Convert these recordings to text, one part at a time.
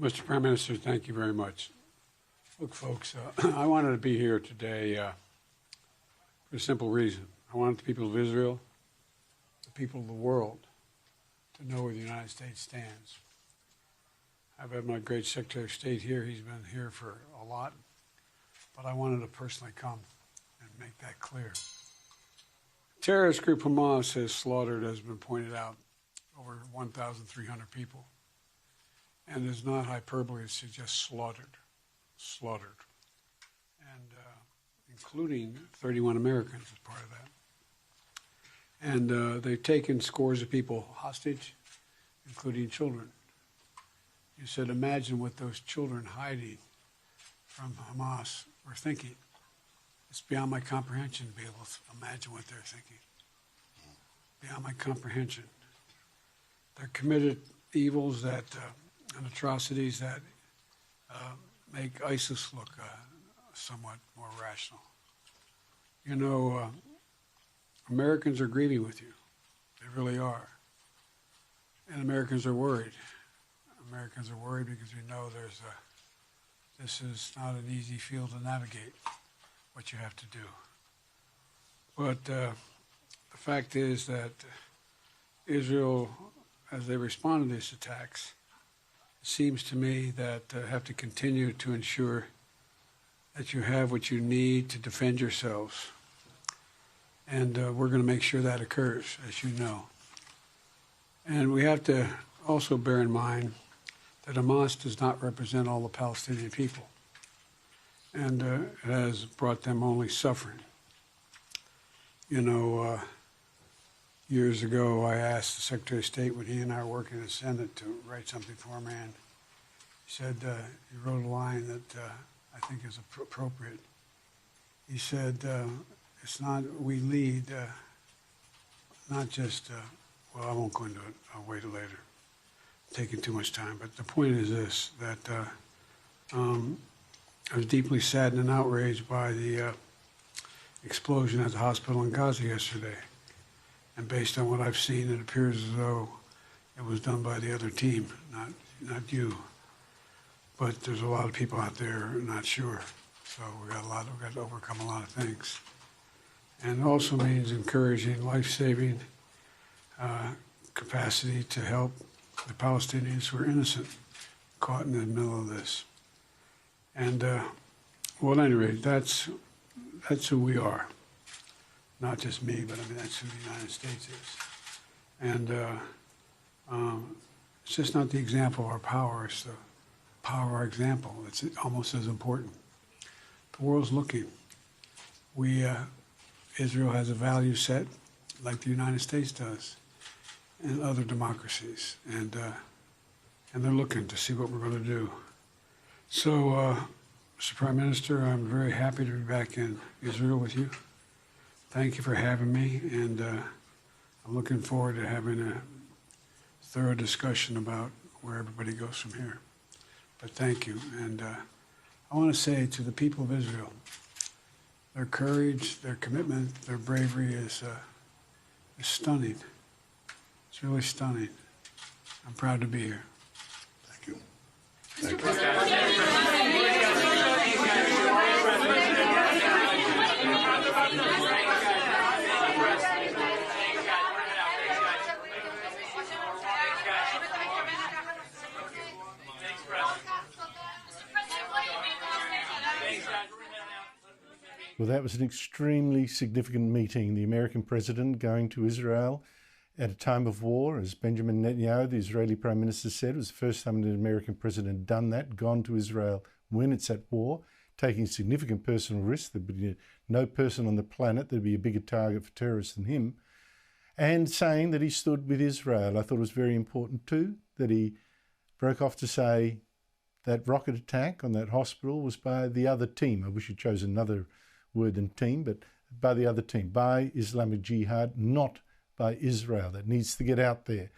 Mr. Prime Minister, thank you very much. Look, folks, I wanted to be here today for a simple reason. I wanted the people of Israel, the people of the world, to know where the United States stands. I've had my great Secretary of State here. He's been here for a lot, but I wanted to personally come and make that clear. Terrorist group Hamas has slaughtered, as has been pointed out, over 1,300 people. And it's not hyperbole to suggest slaughtered, and including 31 Americans as part of that. And they've taken scores of people hostage, including children. You said, imagine what those children hiding from Hamas were thinking. It's beyond my comprehension to be able to imagine what they're thinking. Beyond my comprehension. They're committed evils that and atrocities that make ISIS look somewhat more rational. You know, Americans are grieving with you. They really are. And Americans are worried. Americans are worried because we know this is not an easy field to navigate, what you have to do. But the fact is that Israel, as they respond to these attacks, it seems to me that have to continue to ensure that you have what you need to defend yourselves. And we're going to make sure that occurs, as you know. And we have to also bear in mind that Hamas does not represent all the Palestinian people. And it has brought them only suffering. You know, years ago, I asked the Secretary of State when he and I were working in the Senate to write something for me, and he said, he wrote a line that I think is appropriate. He said, it's not, we lead, not just, well, I won't go into it, I'll wait later. Taking too much time, but the point is this, that I was deeply saddened and outraged by the explosion at the hospital in Gaza yesterday. And based on what I've seen, it appears as though it was done by the other team, not you. But there's a lot of people out there not sure. So we got to overcome a lot of things. And it also means encouraging life-saving capacity to help the Palestinians who are innocent, caught in the middle of this. And well, at any rate, that's who we are. Not just me, but I mean, that's who the United States is. And it's just not the example of our power, it's the power of our example. It's almost as important. The world's looking. Israel has a value set like the United States does and other democracies. And they're looking to see what we're going to do. So, Mr. Prime Minister, I'm very happy to be back in Israel with you. Thank you for having me, and I'm looking forward to having a thorough discussion about where everybody goes from here. But thank you, and I want to say to the people of Israel, their courage, their commitment, their bravery is stunning. It's really stunning. I'm proud to be here. Thank you. Mr. President, Well, that was an extremely significant meeting. The American president going to Israel at a time of war, as Benjamin Netanyahu, the Israeli Prime Minister, said. It was the first time an American president had done that, gone to Israel when it's at war, taking significant personal risks. There'd be no person on the planet that'd be a bigger target for terrorists than him, and saying that he stood with Israel. I thought it was very important too that he broke off to say that rocket attack on that hospital was by the other team. I wish he'd chosen another word than team, but by the other team, by Islamic Jihad, not by Israel. That needs to get out there,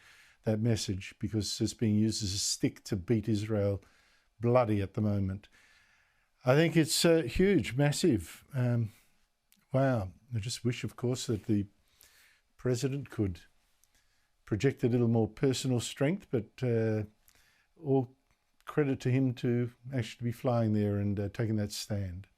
that message, because it's being used as a stick to beat Israel bloody at the moment. I think it's huge, massive. Wow. I just wish, of course, that the president could project a little more personal strength, but all credit to him to actually be flying there and taking that stand.